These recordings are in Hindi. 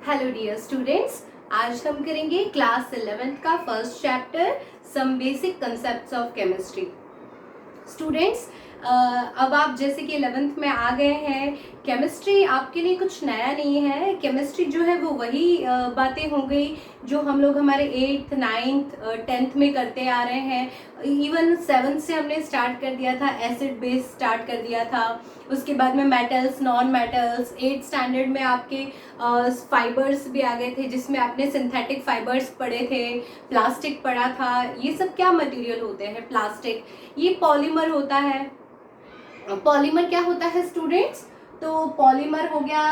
हेलो डियर स्टूडेंट्स, आज हम करेंगे क्लास 11th का first chapter some basic concepts of chemistry. Students, अब आप जैसे कि 11th में आ गए हैं, केमिस्ट्री आपके लिए कुछ नया नहीं है। केमिस्ट्री जो है वो वही बातें हो गई जो हम लोग हमारे 8th 9th 10th में करते आ रहे हैं। इवन 7th से हमने स्टार्ट कर दिया था, एसिड बेस स्टार्ट कर दिया था। उसके बाद में metals, non metals, 8th standard में आपके फाइबर्स भी आ गए थे जिसमें आपने सिंथेटिक फाइबर्स पढ़े थे, प्लास्टिक पढ़ा था। ये सब क्या मटेरियल होते हैं? प्लास्टिक ये पॉलीमर होता है। पॉलीमर क्या होता है स्टूडेंट्स? तो पॉलीमर हो गया,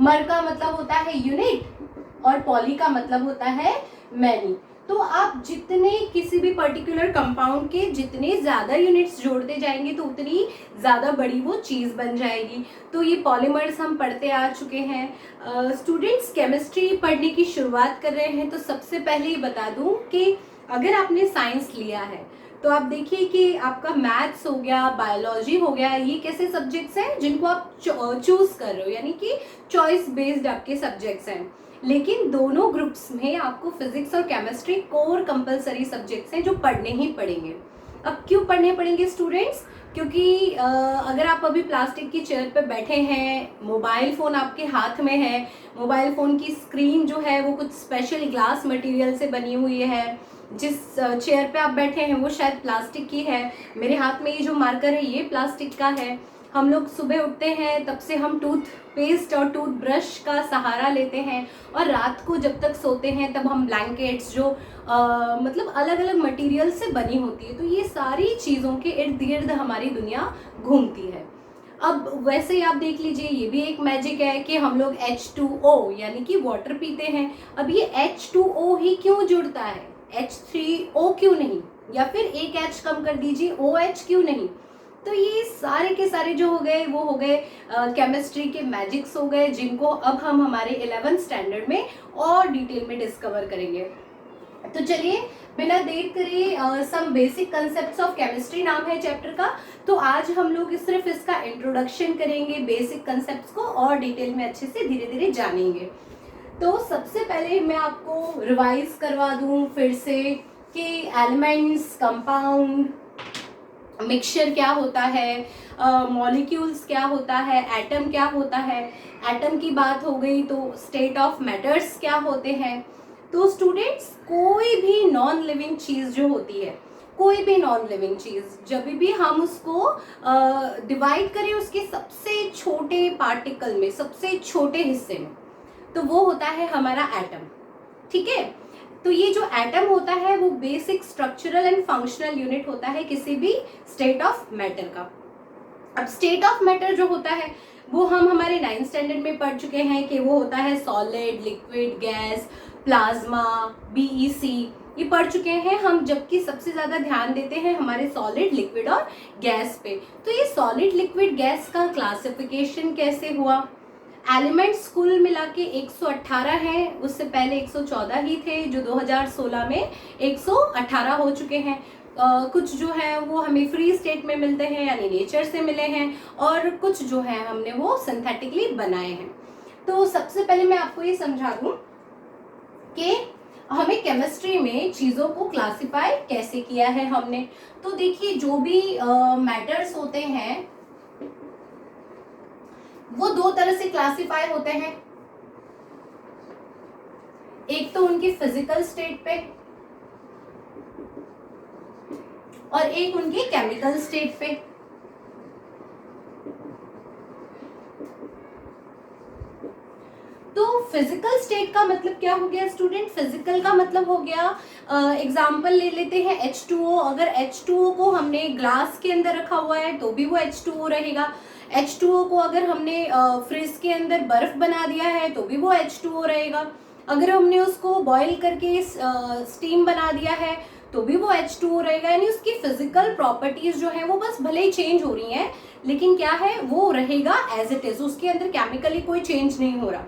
मर का मतलब होता है यूनिट और पॉली का मतलब होता है मैनी। तो आप जितने किसी भी पर्टिकुलर कंपाउंड के जितने ज्यादा यूनिट्स जोड़ते जाएंगे तो उतनी ज्यादा बड़ी वो चीज बन जाएगी। तो ये पॉलीमर्स हम पढ़ते आ चुके हैं। स्टूडेंट्स, केमिस्ट्री पढ़ने की शुरुआत कर रहे हैं तो सबसे पहले ये बता दूं कि अगर आपने साइंस लिया है तो आप देखिए कि आपका मैथ्स हो गया, बायोलॉजी हो गया, ये कैसे सब्जेक्ट्स हैं जिनको आप चूज कर रहे हो, यानी कि चॉइस बेस्ड आपके सब्जेक्ट्स हैं। लेकिन दोनों ग्रुप्स में आपको फिजिक्स और केमिस्ट्री कोर कंपलसरी सब्जेक्ट्स हैं जो पढ़ने ही पड़ेंगे। अब क्यों पढ़ने पड़ेंगे स्टूडेंट्स? क्योंकि अगर आप अभी प्लास्टिक की चेयर पे बैठे हैं, मोबाइल फ़ोन आपके हाथ में है, मोबाइल फ़ोन की स्क्रीन जो है वो कुछ स्पेशल ग्लास मटेरियल से बनी हुई है, जिस चेयर पे आप बैठे हैं वो शायद प्लास्टिक की है, मेरे हाथ में ये जो मार्कर है ये प्लास्टिक का है। हम लोग सुबह उठते हैं तब से हम टूथपेस्ट और टूथब्रश का सहारा लेते हैं और रात को जब तक सोते हैं तब हम ब्लैंकेट्स जो मतलब अलग अलग मटेरियल से बनी होती है। तो ये सारी चीज़ों के इर्द गिर्द हमारी दुनिया घूमती है। अब वैसे ही आप देख लीजिए, ये भी एक मैजिक है कि हम लोग H2O यानी कि वाटर पीते हैं। अब ये H2O ही क्यों जुड़ता है, H3O क्यों नहीं, या फिर एक H कम कर दीजिए OH क्यों नहीं? तो ये सारे के सारे जो हो गए वो हो गए केमिस्ट्री के मैजिक्स हो गए, जिनको अब हम हमारे 11th स्टैंडर्ड में और डिटेल में डिस्कवर करेंगे। तो चलिए बिना देर करे, some basic concepts of chemistry नाम है चैप्टर का। तो आज हम लोग सिर्फ इसका इंट्रोडक्शन करेंगे, बेसिक कंसेप्ट्स को और डिटेल में अच्छे से धीरे धीरे जानेंगे। तो सबसे पहले मैं आपको रिवाइज करवा दूं फिर से कि एलिमेंट्स, कंपाउंड, मिक्सचर क्या होता है, मॉलिक्यूल्स क्या होता है, एटम क्या होता है। एटम की बात हो गई तो स्टेट ऑफ मैटर्स क्या होते हैं। तो स्टूडेंट्स, कोई भी नॉन लिविंग चीज़ जो होती है, कोई भी नॉन लिविंग चीज़ जब भी हम उसको डिवाइड करें उसके सबसे छोटे पार्टिकल में, सबसे छोटे हिस्से में, तो वो होता है हमारा एटम। ठीक है, तो ये जो एटम होता है वो basic structural and functional unit होता है किसी भी स्टेट ऑफ मैटर का। अब स्टेट ऑफ मैटर जो होता है वो हम हमारे 9th स्टैंडर्ड में पढ़ चुके हैं कि वो होता है solid, liquid, gas, plasma, BEC, ये पढ़ चुके हैं हम। जबकि सबसे ज्यादा ध्यान देते हैं हमारे सॉलिड, लिक्विड और गैस पे। तो ये सॉलिड, लिक्विड, गैस का क्लासिफिकेशन कैसे हुआ? एलिमेंट्स कुल मिला के 118 हैं, उससे पहले 114 ही थे जो 2016 में 118 हो चुके हैं। कुछ जो है वो हमें फ्री स्टेट में मिलते हैं यानी नेचर से मिले हैं, और कुछ जो है हमने वो सिंथेटिकली बनाए हैं। तो सबसे पहले मैं आपको ये समझा दूं कि हमें केमिस्ट्री में चीज़ों को क्लासिफाई कैसे किया है हमने। तो देखिए, जो भी मैटर्स होते हैं वो दो तरह से क्लासिफाई होते हैं। एक तो उनकी फिजिकल स्टेट पे और एक उनकी केमिकल स्टेट पे। तो फिजिकल स्टेट का मतलब क्या हो गया स्टूडेंट? फिजिकल का मतलब हो गया, एग्जाम्पल ले लेते हैं H2O। अगर H2O को हमने ग्लास के अंदर रखा हुआ है तो भी वो H2O रहेगा। H2O को अगर हमने फ्रिज के अंदर बर्फ बना दिया है तो भी वो H2O रहेगा। अगर हमने उसको बॉईल करके स्टीम बना दिया है तो भी वो H2O रहेगा। यानी उसकी फिजिकल प्रॉपर्टीज जो है वो बस भले ही चेंज हो रही हैं, लेकिन क्या है, वो रहेगा एज इट इज, उसके अंदर केमिकली कोई चेंज नहीं हो रहा।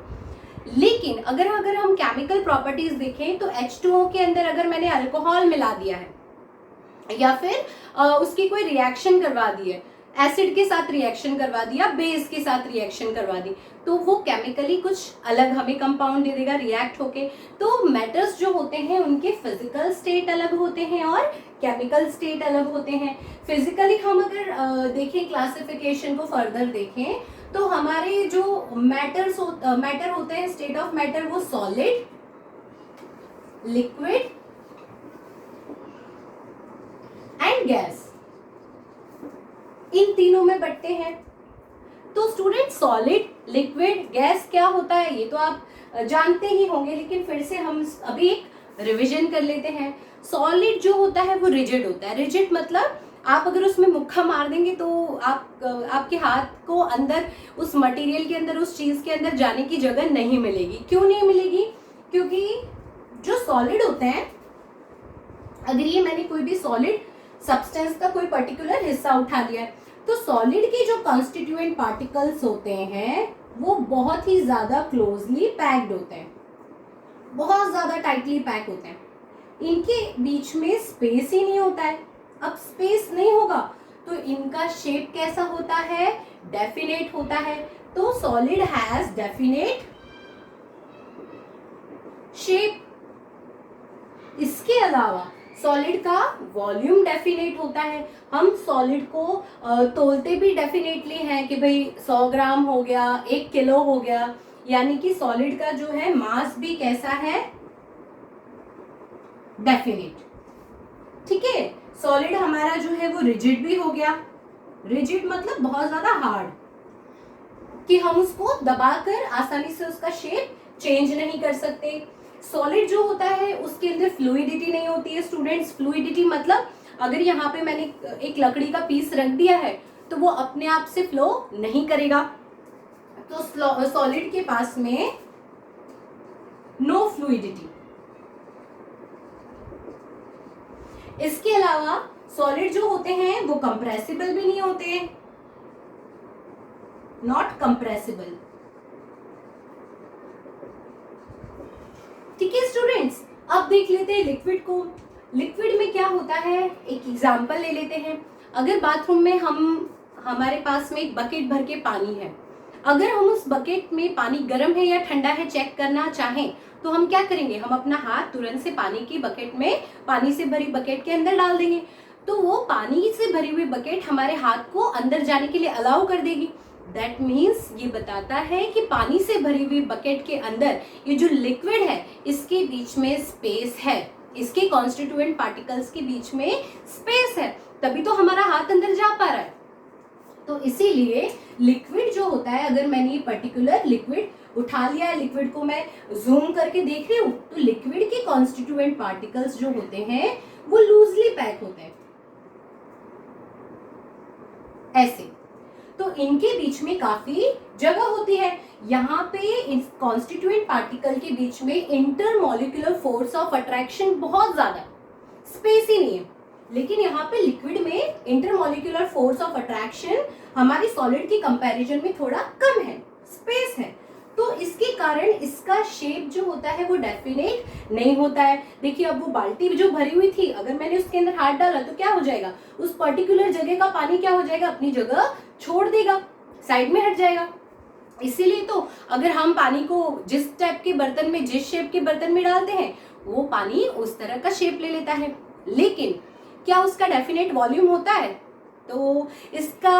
लेकिन अगर हम केमिकल प्रॉपर्टीज देखें तो H2O के अंदर अगर मैंने अल्कोहल मिला दिया है या फिर उसकी कोई रिएक्शन करवा दी है एसिड के साथ रिएक्शन करवा दिया, बेस के साथ रिएक्शन करवा दी, तो वो केमिकली कुछ अलग हमें कंपाउंड दे देगा रिएक्ट होके। तो मैटर्स जो होते हैं उनके फिजिकल स्टेट अलग होते हैं और केमिकल स्टेट अलग होते हैं। फिजिकली हम अगर देखें, क्लासिफिकेशन को फर्दर देखें, तो हमारे जो मैटर होते हैं, स्टेट ऑफ मैटर, वो सॉलिड, लिक्विड एंड गैस, इन तीनों में बंटते हैं। तो स्टूडेंट, सॉलिड, लिक्विड, गैस क्या होता है ये तो आप जानते ही होंगे, लेकिन फिर से हम अभी एक रिवीजन कर लेते हैं। सॉलिड जो होता है वो रिजिड होता है। रिजिड मतलब आप अगर उसमें मुक्का मार देंगे तो आपके हाथ को अंदर, उस मटेरियल के अंदर, उस चीज के अंदर जाने की जगह नहीं मिलेगी। क्यों नहीं मिलेगी? क्योंकि जो सॉलिड होते हैं, अगर ये मैंने कोई भी सॉलिड सब्सटेंस का कोई पर्टिकुलर हिस्सा उठा लिया है, तो सॉलिड के जो कॉन्स्टिट्यूएंट पार्टिकल्स होते हैं वो बहुत ही ज्यादा क्लोजली पैक्ड होते हैं, बहुत ज्यादा टाइटली पैक होते हैं। इनके बीच में स्पेस ही नहीं होता है। अब स्पेस नहीं होगा तो इनका शेप कैसा होता है? डेफिनेट होता है। तो सॉलिड हैज डेफिनेट शेप। इसके अलावा सॉलिड का वॉल्यूम डेफिनेट होता है। हम सॉलिड को तोलते भी डेफिनेटली हैं कि भाई 100 ग्राम हो गया, 1 किलो हो गया, यानी कि सॉलिड का जो है मास भी कैसा है? डेफिनेट। ठीक है। सॉलिड हमारा जो है वो रिजिड भी हो गया। रिजिड मतलब बहुत ज्यादा हार्ड, कि हम उसको दबाकर आसानी से उसका शेप चेंज नहीं कर सकते। सॉलिड जो होता है उसके अंदर फ्लूइडिटी नहीं होती है। स्टूडेंट्स, फ्लूइडिटी मतलब अगर यहाँ पे मैंने एक लकड़ी का पीस रख दिया है तो वो अपने आप से फ्लो नहीं करेगा। तो सॉलिड के पास में नो फ्लूइडिटी। इसके अलावा सॉलिड जो होते हैं वो कंप्रेसिबल भी नहीं होते हैं, नॉट कंप्रेसिबल। ठीक है स्टूडेंट्स, अब देख लेते हैं लिक्विड को। लिक्विड में क्या होता है, एक एग्जांपल ले लेते हैं। अगर बाथरूम में हमारे पास में एक बकेट भर के पानी है, अगर हम उस बकेट में पानी गर्म है या ठंडा है चेक करना चाहें तो हम क्या करेंगे? हम अपना हाथ तुरंत से पानी की बकेट में, पानी से भरी बकेट के अंदर डाल देंगे, तो वो पानी से भरी हुई बकेट हमारे हाथ को अंदर जाने के लिए अलाउ कर देगी। दैट मीन्स ये बताता है कि पानी से भरी हुई बकेट के अंदर ये जो लिक्विड है इसके बीच में स्पेस है, इसके कॉन्स्टिट्यूएंट पार्टिकल्स के बीच में स्पेस है, तभी तो हमारा हाथ अंदर जा पा रहा है। तो इसीलिए लिक्विड जो होता है, अगर मैंने ये पर्टिकुलर लिक्विड उठा लिया है, लिक्विड को मैं जूम करके देख रही हूँ, तो लिक्विड के कॉन्स्टिट्यूएंट पार्टिकल्स जो होते हैं वो लूजली पैक होते हैं ऐसे। तो इनके बीच में काफी जगह होती है। यहाँ पे कॉन्स्टिट्यूएंट पार्टिकल के बीच में इंटरमॉलिक्यूलर फोर्स ऑफ अट्रैक्शन बहुत ज्यादा, स्पेस ही नहीं है। लेकिन यहाँ पे लिक्विड में इंटरमॉलिक्यूलर फोर्स ऑफ अट्रैक्शन हमारी सॉलिड की कंपैरिजन में थोड़ा कम है, स्पेस है। तो इसके कारण इसका शेप जो होता है वो डेफिनेट नहीं होता है। देखिए, अब वो बाल्टी जो भरी हुई थी, अगर मैंने उसके अंदर हाथ डाला तो क्या हो जाएगा? उस पर्टिकुलर जगह का पानी क्या हो जाएगा? अपनी जगह छोड़ देगा, साइड में हट जाएगा। इसीलिए तो अगर हम पानी को जिस टाइप के बर्तन में, जिस शेप के बर्तन में डालते हैं, वो पानी उस तरह का शेप ले लेता है। लेकिन क्या उसका डेफिनेट वॉल्यूम होता है? तो इसका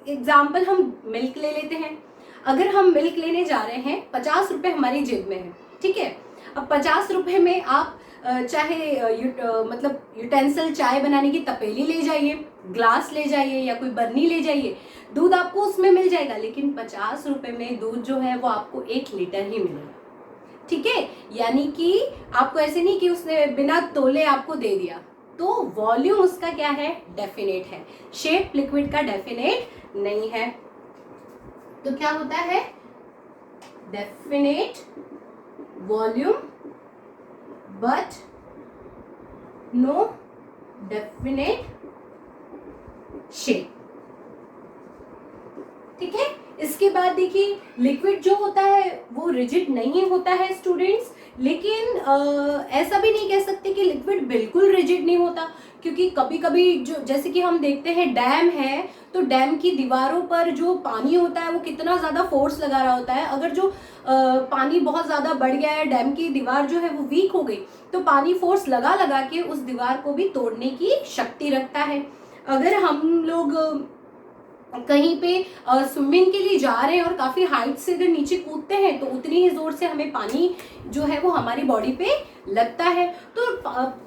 एग्जाम्पल हम मिल्क ले लेते हैं। अगर हम मिल्क लेने जा रहे हैं, 50 रुपए हमारी जेब में है, ठीक है। अब 50 रुपए में आप चाहे मतलब यूटेंसिल, चाय बनाने की तपेली ले जाइए, ग्लास ले जाइए या कोई बर्नी ले जाइए, दूध आपको उसमें मिल जाएगा। लेकिन 50 रुपए में दूध जो है वो आपको 1 लीटर ही मिलेगा, ठीक है। यानी कि आपको ऐसे नहीं कि उसने बिना तोले आपको दे दिया। तो वॉल्यूम उसका क्या है? डेफिनेट है। शेप लिक्विड का डेफिनेट नहीं है। तो क्या होता है? Definite volume but no definite shape. ठीक है, इसके बाद देखिए लिक्विड जो होता है वो रिजिड नहीं होता है स्टूडेंट्स, लेकिन ऐसा भी नहीं कह सकते कि लिक्विड बिल्कुल रिजिड नहीं होता, क्योंकि कभी कभी जो जैसे कि हम देखते हैं डैम है, तो डैम की दीवारों पर जो पानी होता है वो कितना ज़्यादा फोर्स लगा रहा होता है। अगर जो पानी बहुत ज़्यादा बढ़ गया है, डैम की दीवार जो है वो वीक हो गई, तो पानी फोर्स लगा लगा के उस दीवार को भी तोड़ने की शक्ति रखता है। अगर हम लोग कहीं पे स्विमिंग के लिए जा रहे हैं और काफ़ी हाइट से अगर नीचे कूदते हैं, तो उतनी ही ज़ोर से हमें पानी जो है वो हमारी बॉडी पे लगता है। तो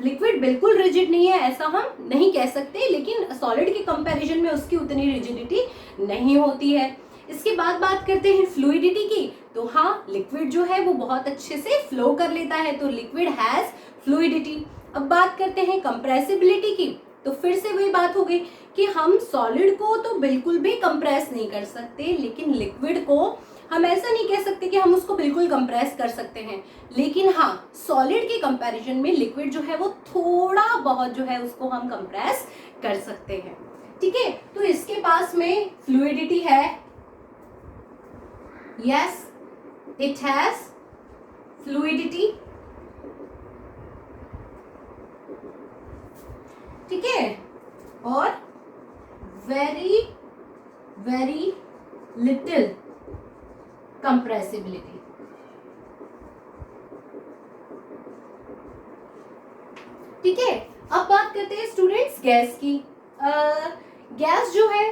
लिक्विड बिल्कुल रिजिड नहीं है ऐसा हम नहीं कह सकते, लेकिन सॉलिड के कंपैरिजन में उसकी उतनी रिजिडिटी नहीं होती है। इसके बाद बात करते हैं फ्लूइडिटी की। तो हाँ, लिक्विड जो है वो बहुत अच्छे से फ्लो कर लेता है, तो लिक्विड हैज़ फ्लूइडिटी। अब बात करते हैं कंप्रेसिबिलिटी की। तो फिर से वही बात हो गई कि हम सॉलिड को तो बिल्कुल भी कंप्रेस नहीं कर सकते, लेकिन लिक्विड को हम ऐसा नहीं कह सकते कि हम उसको बिल्कुल कंप्रेस कर सकते हैं, लेकिन हाँ, सॉलिड के कंपैरिजन में लिक्विड जो है वो थोड़ा बहुत जो है उसको हम कंप्रेस कर सकते हैं। ठीक है, तो इसके पास में फ्लूइडिटी है, यस इट हैज फ्लूइडिटी। ठीक है, और वेरी वेरी लिटिल कंप्रेसिबिलिटी। ठीक है, अब बात करते हैं स्टूडेंट्स गैस की। गैस जो है,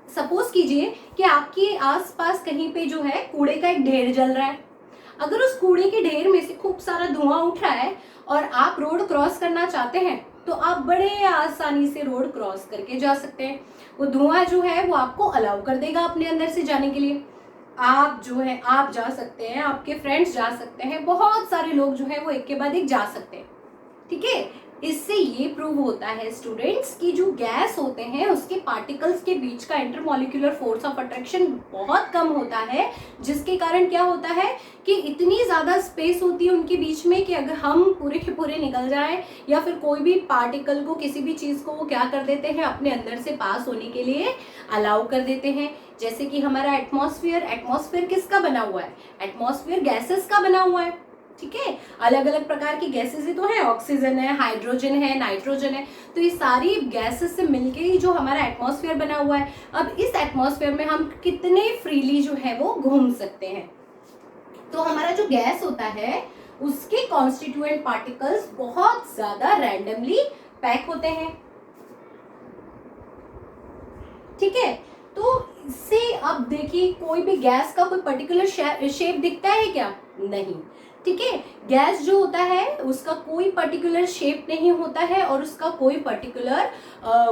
सपोज कीजिए कि आपके आसपास कहीं पे जो है कूड़े का एक ढेर जल रहा है। अगर उस कूड़े के ढेर में से खूब सारा धुआं उठ रहा है और आप रोड क्रॉस करना चाहते हैं, तो आप बड़े आसानी से रोड क्रॉस करके जा सकते हैं। वो धुआं जो है वो आपको अलाउ कर देगा अपने अंदर से जाने के लिए। आप जो है आप जा सकते हैं, आपके फ्रेंड्स जा सकते हैं, बहुत सारे लोग जो है वो एक के बाद एक जा सकते हैं। ठीक है, इससे ये प्रूव होता है स्टूडेंट्स कि जो गैस होते हैं उसके पार्टिकल्स के बीच का इंटरमॉलिक्यूलर फोर्स ऑफ अट्रैक्शन बहुत कम होता है, जिसके कारण क्या होता है कि इतनी ज़्यादा स्पेस होती है उनके बीच में कि अगर हम पूरे के पूरे निकल जाएं या फिर कोई भी पार्टिकल को, किसी भी चीज़ को वो क्या कर देते हैं, अपने अंदर से पास होने के लिए अलाउ कर देते हैं। जैसे कि हमारा एटमॉस्फेयर किसका बना हुआ है? एटमॉस्फेयर गैसेस का बना हुआ है। ठीक है, अलग अलग प्रकार की गैसेस ही तो है, ऑक्सीजन है, हाइड्रोजन है, नाइट्रोजन है, तो ये सारी गैसेस से मिलके ही जो हमारा एटमॉस्फेयर बना हुआ है। अब इस एटमॉस्फेयर में हम कितने फ्रीली जो है वो घूम सकते हैं। तो हमारा जो गैस होता है उसके कॉन्स्टिट्यूएंट पार्टिकल्स बहुत ज्यादा रैंडमली पैक होते हैं। ठीक है, तो इससे अब देखिए कोई भी गैस का कोई पर्टिकुलर शेप दिखता है क्या? नहीं। ठीक है, गैस जो होता है उसका कोई पर्टिकुलर शेप नहीं होता है और उसका कोई पर्टिकुलर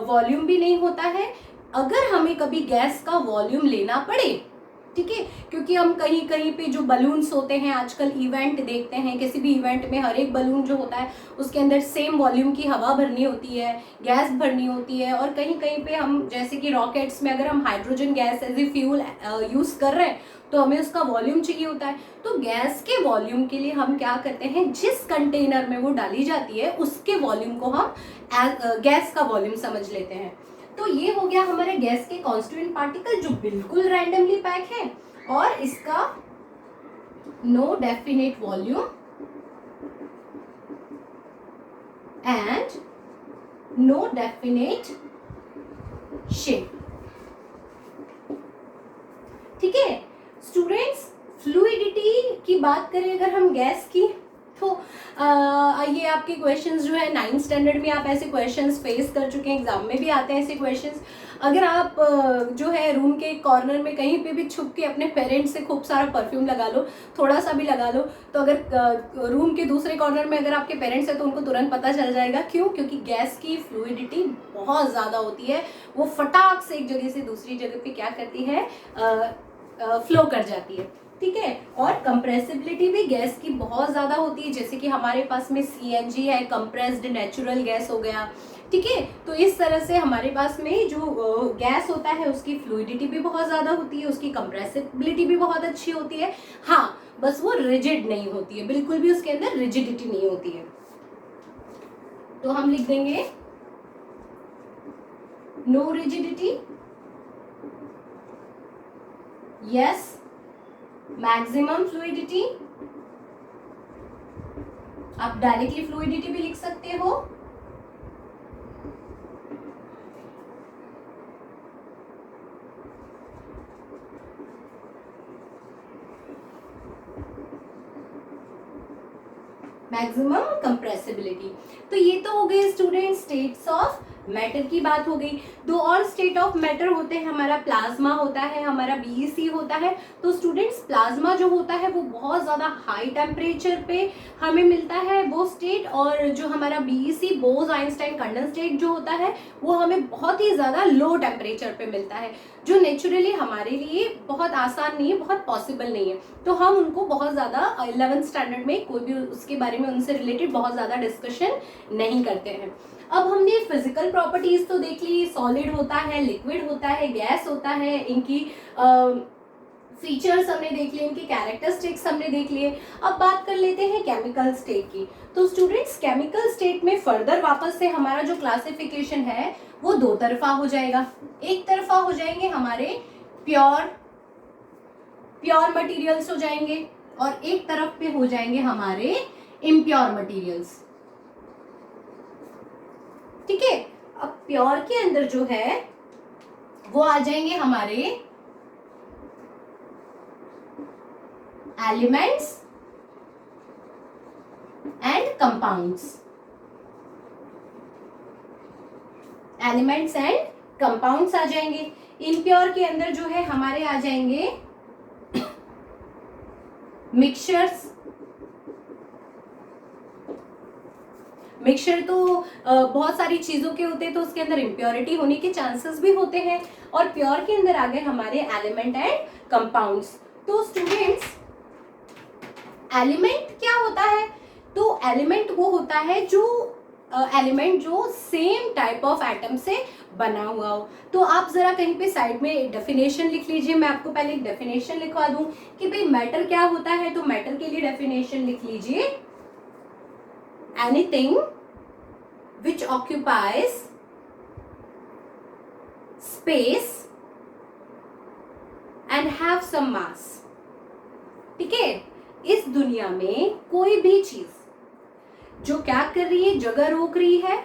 वॉल्यूम भी नहीं होता है। अगर हमें कभी गैस का वॉल्यूम लेना पड़े, ठीक है, क्योंकि हम कहीं कहीं पे जो बलून्स होते हैं, आजकल इवेंट देखते हैं, किसी भी इवेंट में हर एक बलून जो होता है उसके अंदर सेम वॉल्यूम की हवा भरनी होती है, गैस भरनी होती है, और कहीं कहीं पे हम जैसे कि रॉकेट्स में अगर हम hydrogen gas as a fuel use कर रहे हैं तो हमें उसका वॉल्यूम चाहिए होता है। तो गैस के वॉल्यूम के लिए हम क्या करते हैं, जिस कंटेनर में वो डाली जाती है उसके वॉल्यूम को हम गैस का वॉल्यूम समझ लेते हैं। तो ये हो गया हमारे गैस के कॉन्स्टिट्यूएंट पार्टिकल जो बिल्कुल रैंडमली पैक है और इसका no definite volume and no definite shape. ठीक है स्टूडेंट्स, फ्लूइडिटी की बात करें अगर हम गैस की, तो ये आपके क्वेश्चंस जो है 9th स्टैंडर्ड में आप ऐसे क्वेश्चंस फेस कर चुके हैं, एग्जाम में भी आते हैं ऐसे क्वेश्चंस। अगर आप जो है रूम के कॉर्नर में कहीं पे भी छुप के अपने पेरेंट्स से खूब सारा परफ्यूम लगा लो, थोड़ा सा भी लगा लो, तो अगर रूम के दूसरे कॉर्नर में अगर आपके पेरेंट्स हैं तो उनको तुरंत पता चल जाएगा। क्यों? क्योंकि गैस की फ्लूइडिटी बहुत ज़्यादा होती है, वो फटाक से एक जगह से दूसरी जगह पे क्या करती है, फ्लो कर जाती है। ठीक है, और कंप्रेसिबिलिटी भी गैस की बहुत ज़्यादा होती है, जैसे कि हमारे पास में CNG है, कंप्रेस्ड नेचुरल गैस हो गया। ठीक है, तो इस तरह से हमारे पास में जो गैस होता है उसकी फ्लूइडिटी भी बहुत ज़्यादा होती है, उसकी कंप्रेसिबिलिटी भी बहुत अच्छी होती है। हाँ, बस वो रिजिड नहीं होती है, बिल्कुल भी उसके अंदर रिजिडिटी नहीं होती है। तो हम लिख देंगे no rigidity yes, maximum fluidity, आप डायरेक्टली फ्लूइडिटी भी लिख सकते हो। Maximum compressibility. तो ये तो हो गए स्टूडेंट स्टेट्स ऑफ मैटर की बात हो गई। दो और स्टेट ऑफ मैटर होते हैं, हमारा प्लाज्मा होता है, हमारा बीईसी होता है। तो स्टूडेंट्स प्लाज्मा जो होता है वो बहुत ज़्यादा हाई टेम्परेचर पे हमें मिलता है वो स्टेट, और जो हमारा बीईसी बोस आइंस्टाइन कंडेंसेट जो होता है वो हमें बहुत ही ज़्यादा लो टेम्परेचर पे मिलता है, जो नेचुरली हमारे लिए बहुत आसान नहीं है, बहुत पॉसिबल नहीं है। तो हम उनको बहुत ज़्यादा 11th स्टैंडर्ड में कोई भी उसके बारे में उनसे रिलेटेड बहुत ज़्यादा डिस्कशन नहीं करते हैं। अब हमने फिजिकल प्रॉपर्टीज तो देख ली, सॉलिड होता है, लिक्विड होता है, गैस होता है, इनकी फीचर्स हमने देख लिए, इनके कैरेक्टरिस्टिक्स हमने देख लिए। अब बात कर लेते हैं केमिकल स्टेट की। तो स्टूडेंट्स केमिकल स्टेट में फर्दर वापस से हमारा जो क्लासिफिकेशन है वो दो तरफा हो जाएगा। एक तरफा हो जाएंगे हमारे प्योर मटेरियल्स हो जाएंगे, और एक तरफ पे हो जाएंगे हमारे इम्प्योर मटेरियल्स। ठीक है, अब प्योर के अंदर जो है वो आ जाएंगे हमारे elements and compounds. Elements and compounds आ जाएंगे। इम्प्योर के अंदर जो है हमारे आ जाएंगे मिक्सचर्स। मिक्सचर तो बहुत सारी चीजों के होते हैं, तो उसके अंदर इम्प्योरिटी होने के चांसेस भी होते हैं। और प्योर के अंदर आ गए हमारे एलिमेंट एंड कंपाउंड्स। तो स्टूडेंट्स एलिमेंट क्या होता है? तो एलिमेंट वो होता है जो एलिमेंट जो सेम टाइप ऑफ एटम से बना हुआ हो। तो आप जरा कहीं पे साइड में डेफिनेशन लिख लीजिए। मैं आपको पहले एक डेफिनेशन लिखवा दूं कि भाई मैटर क्या होता है। तो मैटर के लिए डेफिनेशन लिख लीजिए, anything which occupies space and have some mass। ठीक है, इस दुनिया में कोई भी चीज जो क्या कर रही है, जगह रोक रही है।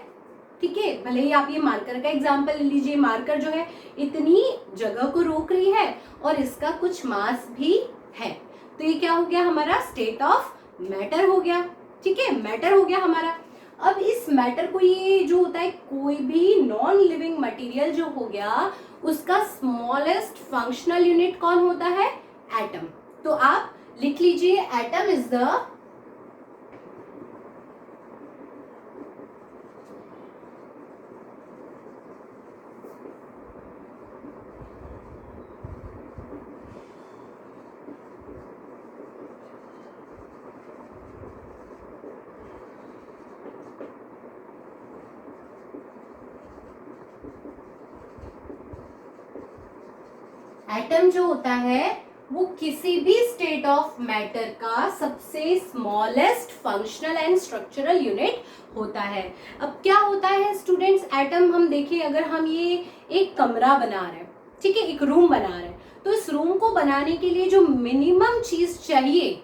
ठीक है, भले ही आप ये मार्कर का एग्जांपल ले लीजिए, मार्कर जो है इतनी जगह को रोक रही है और इसका कुछ मास भी है। तो ये क्या हो गया, हमारा स्टेट ऑफ मैटर हो गया। ठीक है, मैटर हो गया हमारा। अब इस मैटर को, ये जो होता है कोई भी नॉन लिविंग मटेरियल जो हो गया, उसका स्मॉलेस्ट फंक्शनल यूनिट कौन होता है? एटम। तो आप लिख लीजिए, एटम इज द एटम जो होता है वो किसी भी स्टेट ऑफ मैटर का सबसे smallest functional and structural unit होता है। अब क्या होता है स्टूडेंट्स, एटम हम देखें, अगर हम ये एक कमरा बना रहे हैं, ठीक है, एक रूम बना रहे हैं, तो इस रूम को बनाने के लिए जो मिनिमम चीज चाहिए,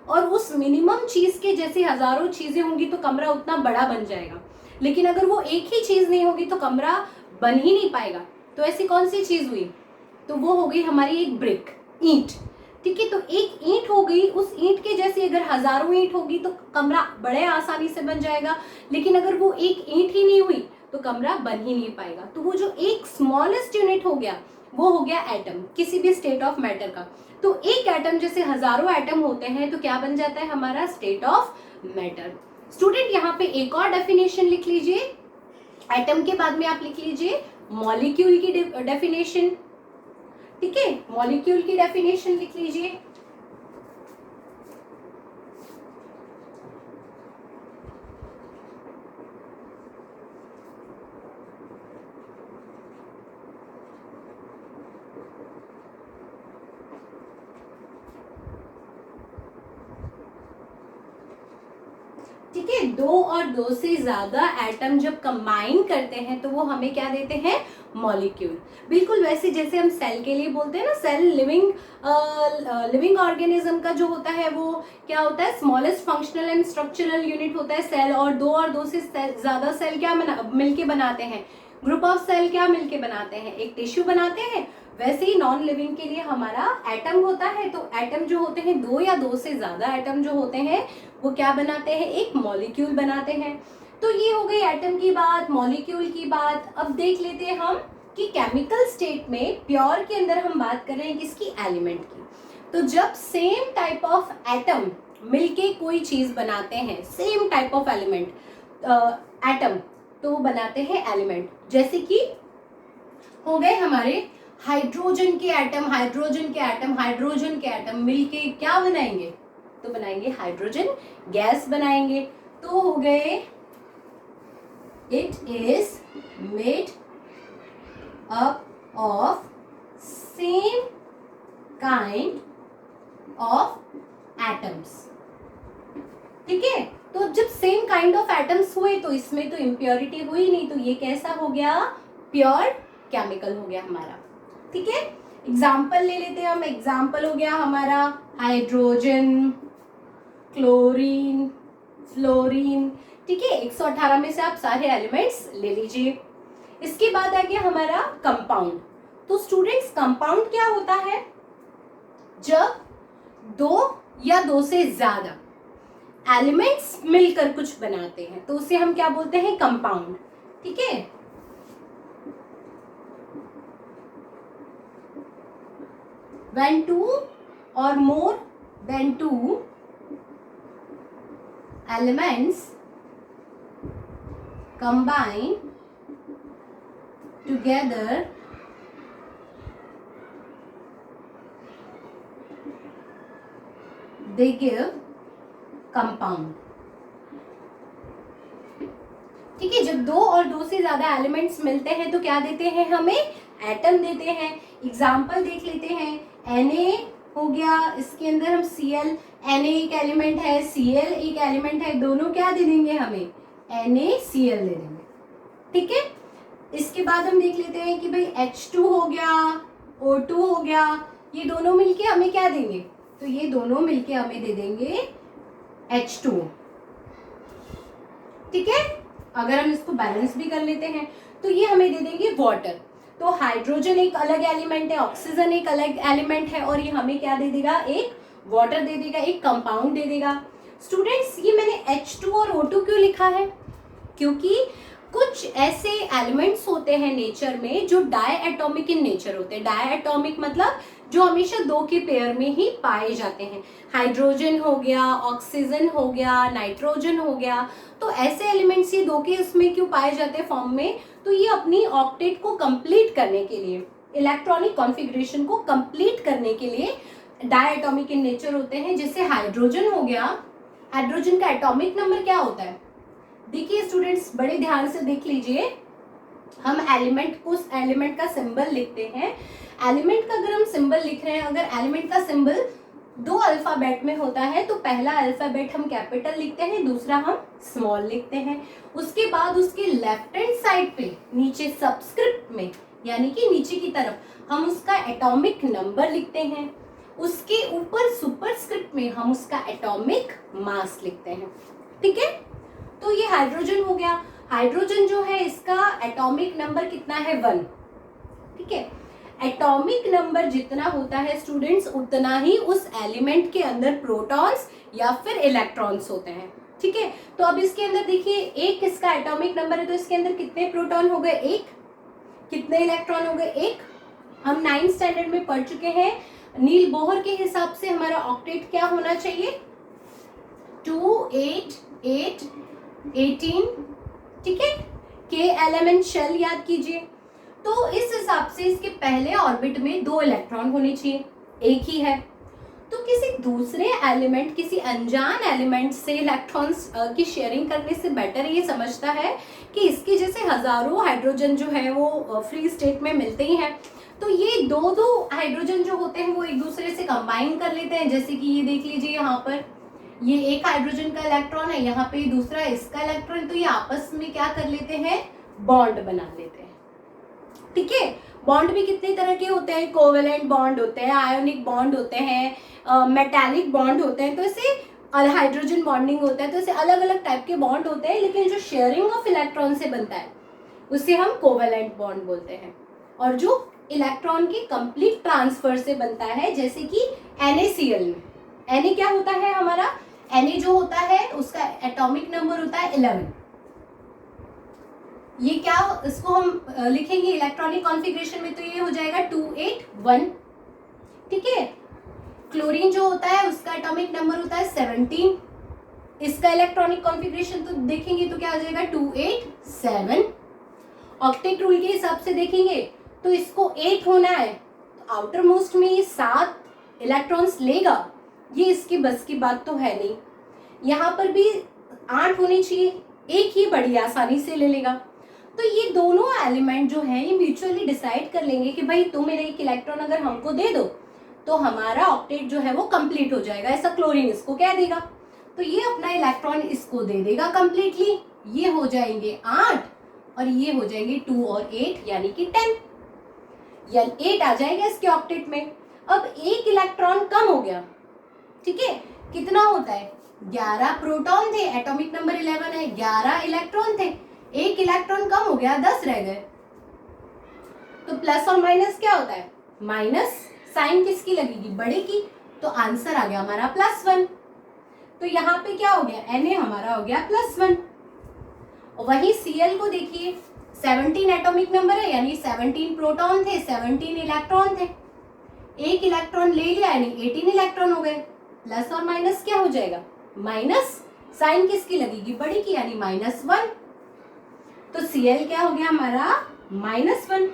और उस मिनिमम चीज के जैसे हजारों चीजें होंगी तो कमरा उतना बड़ा बन जाएगा। लेकिन अगर वो एक ही चीज नहीं होगी तो कमरा बन ही नहीं पाएगा। तो ऐसी कौन सी चीज हुई? तो वो हो गई हमारी एक ब्रिक, ईंट। ठीक है, तो एक ईंट हो गई, उस ईंट के जैसे अगर हजारों ईंट होगी तो कमरा बड़े आसानी से बन जाएगा। लेकिन अगर वो एक ईंट ही नहीं हुई तो कमरा बन ही नहीं पाएगा। तो वो जो एक स्मॉलेस्ट यूनिट हो गया वो हो गया एटम, किसी भी स्टेट ऑफ मैटर का। तो एक एटम जैसे हजारों एटम होते हैं तो क्या बन जाता है हमारा स्टेट ऑफ मैटर। स्टूडेंट यहाँ पे एक और डेफिनेशन लिख लीजिए, एटम के बाद में आप लिख लीजिए मॉलिक्यूल की डेफिनेशन। ठीक है, मॉलिक्यूल की डेफिनेशन लिख लीजिए। ठीक है, दो और दो से ज्यादा एटम जब कंबाइन करते हैं तो वो हमें क्या देते हैं? मॉलिक्यूल। बिल्कुल वैसे जैसे हम सेल के लिए बोलते हैं ना, सेल लिविंग ऑर्गेनिज्म का जो होता है वो क्या होता है, smallest functional and structural unit होता है सेल, और दो से ज्यादा सेल क्या मिलके बनाते हैं, ग्रुप ऑफ सेल क्या मिलके बनाते हैं, एक टिश्यू बनाते हैं। वैसे ही नॉन लिविंग के लिए हमारा एटम होता है, तो एटम जो होते हैं दो या दो से ज्यादा एटम जो होते हैं वो क्या बनाते हैं, एक मॉलिक्यूल बनाते हैं। तो ये हो गई एटम की बात, मॉलिक्यूल की बात। अब देख लेते हैं हम कि केमिकल स्टेट में प्योर के अंदर हम बात कर रहे हैं किसकी, एलिमेंट की। तो जब सेम टाइप ऑफ एटम मिलके कोई चीज बनाते हैं, same type of element atom, तो बनाते हैं एलिमेंट। जैसे कि हो गए हमारे हाइड्रोजन के एटम, हाइड्रोजन के एटम, हाइड्रोजन के एटम मिलके क्या बनाएंगे, तो बनाएंगे हाइड्रोजन गैस बनाएंगे। तो हो गए, it is made up of same kind of atoms. ठीक है, तो जब सेम काइंड ऑफ एटम्स हुए तो इसमें तो इम्प्योरिटी हुई नहीं, तो ये कैसा हो गया, प्योर केमिकल हो गया हमारा। ठीक है, एग्जाम्पल ले लेते हैं हम। एग्जाम्पल हो गया हमारा हाइड्रोजन, क्लोरीन, फ्लोरीन। ठीक है, 118 में से आप सारे एलिमेंट्स ले लीजिए। इसके बाद आ गया हमारा कंपाउंड। तो स्टूडेंट्स कंपाउंड क्या होता है, जब दो या दो से ज्यादा एलिमेंट्स मिलकर कुछ बनाते हैं तो उसे हम क्या बोलते हैं, कंपाउंड। ठीक है, when two or more than two elements combine together they give compound। ठीक है, जब दो और दो से ज्यादा एलिमेंट्स मिलते हैं तो क्या देते हैं, हमें एटम देते हैं। एग्जाम्पल देख लेते हैं, Na हो गया, इसके अंदर हम Cl, Na एक एलिमेंट है, Cl एक एलिमेंट है, दोनों क्या दे देंगे हमें, NaCl दे देंगे। ठीक है, इसके बाद हम देख लेते हैं कि भाई H2 हो गया, O2 हो गया, ये दोनों मिलके हमें क्या देंगे, तो ये दोनों मिलके हमें दे देंगे H2। ठीक है, अगर हम इसको बैलेंस भी कर लेते हैं तो ये हमें दे देंगे वाटर। तो हाइड्रोजन एक अलग एलिमेंट है, ऑक्सीजन एक अलग एलिमेंट है, और ये हमें क्या दे देगा, एक वाटर दे देगा, एक कंपाउंड दे देगा। स्टूडेंट्स, ये मैंने H2 और O2 क्यों लिखा है, क्योंकि कुछ ऐसे एलिमेंट्स होते हैं नेचर में जो डायएटॉमिक इन नेचर होते हैं। डायएटॉमिक मतलब जो हमेशा दो के पेयर में ही पाए जाते हैं। हाइड्रोजन हो गया, ऑक्सीजन हो गया, नाइट्रोजन हो गया। तो ऐसे एलिमेंट्स ये दो के उसमें क्यों पाए जाते हैं फॉर्म में, तो ये अपनी ऑक्टेट को कंप्लीट करने के लिए, इलेक्ट्रॉनिक कॉन्फ़िगरेशन को कंप्लीट करने के लिए डायएटॉमिक इन नेचर होते हैं। जैसे हाइड्रोजन हो गया, हाइड्रोजन का एटॉमिक नंबर क्या होता है, देखिए स्टूडेंट्स बड़े ध्यान से देख लीजिए। हम एलिमेंट को, एलिमेंट का सिंबल लिखते हैं। एलिमेंट का अगर हम सिंबल लिख रहे हैं, अगर एलिमेंट का सिंबल दो अल्फाबेट में होता है तो पहला अल्फाबेट हम कैपिटल लिखते हैं, दूसरा हम स्मॉल लिखते हैं। उसके बाद उसके लेफ्ट हैंड साइड पे नीचे सबस्क्रिप्ट में, यानी कि नीचे की तरफ हम उसका एटॉमिक नंबर लिखते हैं। उसके ऊपर सुपरस्क्रिप्ट में हम उसका एटॉमिक मास लिखते हैं। ठीक है, तो ये हाइड्रोजन हो गया। हाइड्रोजन जो है इसका एटॉमिक नंबर कितना है, 1। ठीक है, एटॉमिक नंबर जितना होता है स्टूडेंट्स, उतना ही उस एलिमेंट के अंदर प्रोटॉन्स या फिर इलेक्ट्रॉन्स होते हैं। ठीक है, तो अब इसके अंदर देखिए, एक इसका एटॉमिक नंबर है तो इसके अंदर कितने प्रोटॉन हो गए, 1। कितने इलेक्ट्रॉन हो गए, 1। हम 9th स्टैंडर्ड में पढ़ चुके हैं, नील बोहर के हिसाब से हमारा ऑक्टेट क्या होना चाहिए, 2 8 8 18। ठीक है, के एलिमेंट शेल याद कीजिए। तो इस हिसाब से इसके पहले ऑर्बिट में 2 इलेक्ट्रॉन होने चाहिए, एक ही है। तो किसी दूसरे एलिमेंट, किसी अनजान एलिमेंट से इलेक्ट्रॉन्स की शेयरिंग करने से बेटर ये समझता है कि इसके जैसे हजारों हाइड्रोजन जो है वो फ्री स्टेट में मिलते ही हैं, तो ये दो हाइड्रोजन जो होते हैं वो एक दूसरे से कंबाइन कर लेते हैं। जैसे कि ये देख लीजिए, यहाँ पर ये एक हाइड्रोजन का इलेक्ट्रॉन है, यहाँ पे दूसरा इसका इलेक्ट्रॉन, तो ये आपस में क्या कर लेते हैं, बॉन्ड बना लेते हैं। ठीक है। बॉन्ड भी कितने तरह के होते हैं, कोवेलेंट बॉन्ड होते हैं, आयोनिक बॉन्ड होते हैं, मेटालिक बॉन्ड होते हैं, तो इसे हाइड्रोजन बॉन्डिंग होता है, तो इसे अलग अलग टाइप के बॉन्ड होते हैं, लेकिन जो शेयरिंग ऑफ इलेक्ट्रॉन से बनता है उसे हम कोवेलेंट बॉन्ड बोलते हैं। और जो इलेक्ट्रॉन की कंप्लीट ट्रांसफर से बनता है, जैसे कि NaCl में, Na क्या होता है हमारा, Na जो होता है उसका एटॉमिक नंबर होता है 11। ये क्या, इसको हम लिखेंगे इलेक्ट्रॉनिक कॉन्फ़िगरेशन में, तो ये हो जाएगा 281, ठीक है। क्लोरीन जो होता है उसका एटॉमिक नंबर होता है 17, इसका इलेक्ट्रॉनिक कॉन्फ़िगरेशन तो देखेंगे तो क्या हो जाएगा 287। ऑक्टेट रूल के हिसाब से देखेंगे तो इसको 8 होना है, तो आउटर मोस्ट में ये 7 इलेक्ट्रॉन्स लेगा, ये इसकी बस की बात तो है नहीं। यहाँ पर भी 8 होने चाहिए, एक ही बड़ी आसानी से ले लेगा। तो ये दोनों एलिमेंट जो है ये म्यूचुअली डिसाइड कर लेंगे कि भाई तुम मेरे एक इलेक्ट्रॉन अगर हमको दे दो तो हमारा ऑक्टेट जो है वो कंप्लीट हो जाएगा, ऐसा क्लोरीन इसको कह देगा। तो ये अपना इलेक्ट्रॉन इसको दे देगा कंप्लीटली, ये हो जाएंगे 8 और ये हो जाएंगे 2 और 8 यानी कि 10, या 8 आ जाएगा इसके ऑक्टेट में। अब एक इलेक्ट्रॉन कम हो गया, ठीक है, कितना होता है 11 प्रोटॉन थे, एटॉमिक नंबर 11 है, 11 इलेक्ट्रॉन थे, एक इलेक्ट्रॉन कम हो गया 10 रह गए, तो प्लस और माइनस क्या होता है, माइनस, साइन किसकी लगेगी, बड़े की, तो आंसर आ गया हमारा +1। तो यहाँ पे क्या हो गया, Na हमारा हो गया +1। और वही Cl को देखिए, 17 एटॉमिक नंबर है यानी 17 प्रोटॉन थे, 17 इलेक्ट्रॉन थे, एक इलेक्ट्रॉन ले लिया यानी 18 इलेक्ट्रॉन हो गए, प्लस और माइनस क्या हो जाएगा, माइनस, साइन किसकी लगेगी, बड़ी की, यानी -1। तो Cl क्या हो गया हमारा -1।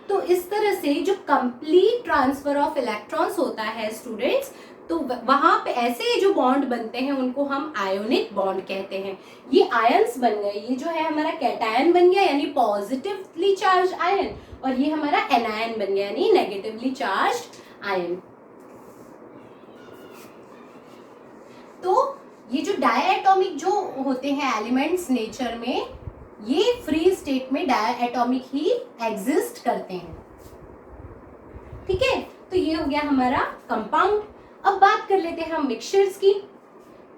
तो इस तरह से जो कंप्लीट ट्रांसफर ऑफ इलेक्ट्रॉन्स होता है स्टूडेंट्स, तो वहां पे ऐसे जो बॉन्ड बनते हैं उनको हम आयोनिक बॉन्ड कहते हैं। ये आयंस बन गए, ये जो है हमारा कैटायन बन गया यानी पॉजिटिवली चार्ज आयन, और ये हमारा एनायन बन गया यानी नेगेटिवली चार्ज आयन। तो ये जो डायएटॉमिक जो होते हैं एलिमेंट्स नेचर में, ये फ्री स्टेट में डायएटॉमिक ही एग्जिस्ट करते हैं, ठीक है। तो ये हो गया हमारा कंपाउंड। अब बात कर लेते हैं हम मिक्सचर्स की।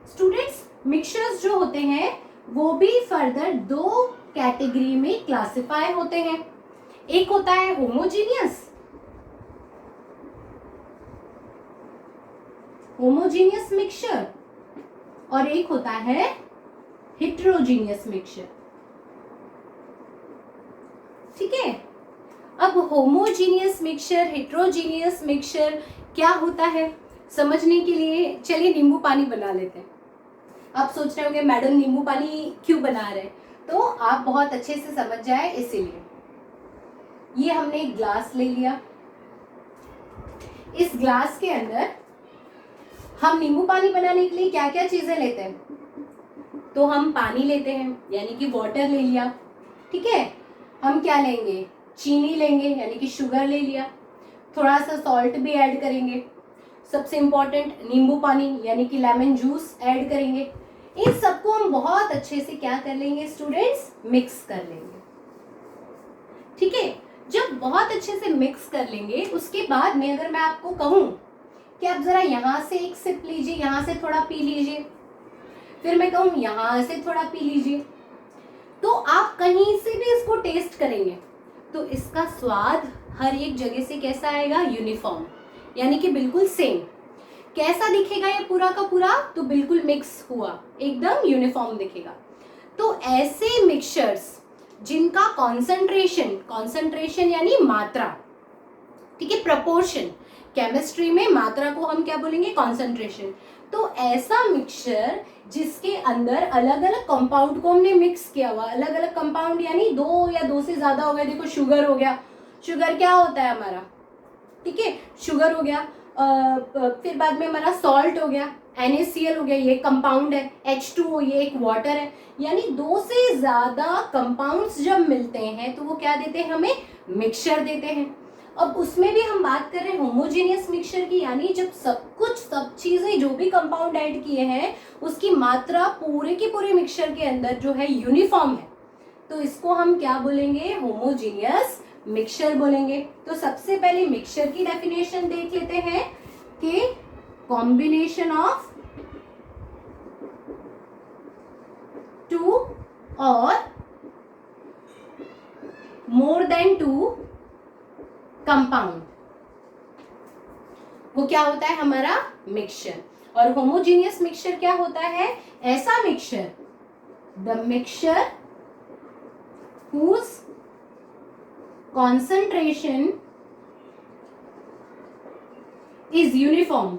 स्टूडेंट्स, मिक्सचर्स जो होते हैं वो भी फर्दर 2 कैटेगरी में क्लासिफाई होते हैं। एक होता है होमोजीनियस मिक्सचर और एक होता है हेटेरोजीनियस मिक्सचर, ठीक है। अब होमोजीनियस मिक्सचर, हेटेरोजीनियस मिक्सचर क्या होता है समझने के लिए चलिए नींबू पानी बना लेते हैं। आप सोच रहे होंगे मैडम नींबू पानी क्यों बना रहे हैं, तो आप बहुत अच्छे से समझ जाए इसीलिए। ये हमने एक ग्लास ले लिया, इस ग्लास के अंदर हम नींबू पानी बनाने के लिए क्या क्या चीजें लेते हैं, तो हम पानी लेते हैं यानी कि वाटर ले लिया, ठीक है। हम क्या लेंगे, चीनी लेंगे यानी कि शुगर ले लिया, थोड़ा सा सॉल्ट भी ऐड करेंगे, सबसे इम्पॉर्टेंट नींबू पानी यानी कि लेमन जूस ऐड करेंगे। इन सबको हम बहुत अच्छे से क्या कर लेंगे स्टूडेंट्स, मिक्स कर लेंगे, ठीक है। जब बहुत अच्छे से मिक्स कर लेंगे उसके बाद में अगर मैं आपको कहूँ कि आप जरा यहाँ से एक सिप लीजिए, यहाँ से थोड़ा पी लीजिए, फिर मैं कहूँ यहाँ से थोड़ा पी लीजिए, तो आप कहीं से भी इसको टेस्ट करेंगे तो इसका स्वाद हर एक जगह से कैसा आएगा, यूनिफॉर्म, यानी कि बिल्कुल सेम। कैसा दिखेगा ये पूरा का पूरा, तो बिल्कुल मिक्स हुआ, एकदम यूनिफॉर्म दिखेगा। तो ऐसे मिक्सचर्स जिनका कॉन्सेंट्रेशन यानी मात्रा, ठीक है, प्रपोर्शन, केमिस्ट्री में मात्रा को हम क्या बोलेंगे, कॉन्सेंट्रेशन। तो ऐसा मिक्सचर जिसके अंदर अलग अलग कंपाउंड को हमने मिक्स किया हुआ, अलग अलग कंपाउंड यानी 2 या 2 से ज्यादा हो गए, देखो शुगर हो गया, शुगर क्या होता है हमारा, ठीक है, शुगर हो गया, फिर बाद में हमारा सॉल्ट हो गया, NaCl हो गया, ये कंपाउंड है, H2O ये एक वाटर है, यानी 2 से ज्यादा कंपाउंड्स जब मिलते हैं तो वो क्या देते हैं, हमें मिक्सचर देते हैं। अब उसमें भी हम बात कर रहे हैं होमोजेनियस मिक्सचर की, यानी जब सब चीजें जो भी कंपाउंड ऐड किए हैं उसकी मात्रा पूरे के पूरे मिक्सचर के अंदर जो है यूनिफॉर्म है, तो इसको हम क्या बोलेंगे, होमोजेनियस मिक्सचर बोलेंगे। तो सबसे पहले मिक्सचर की डेफिनेशन देख लेते हैं कि कॉम्बिनेशन ऑफ टू और मोर देन टू कंपाउंड, वो क्या होता है हमारा मिक्सचर। और होमोजीनियस मिक्सचर क्या होता है, ऐसा mixture, the mixture whose concentration is uniform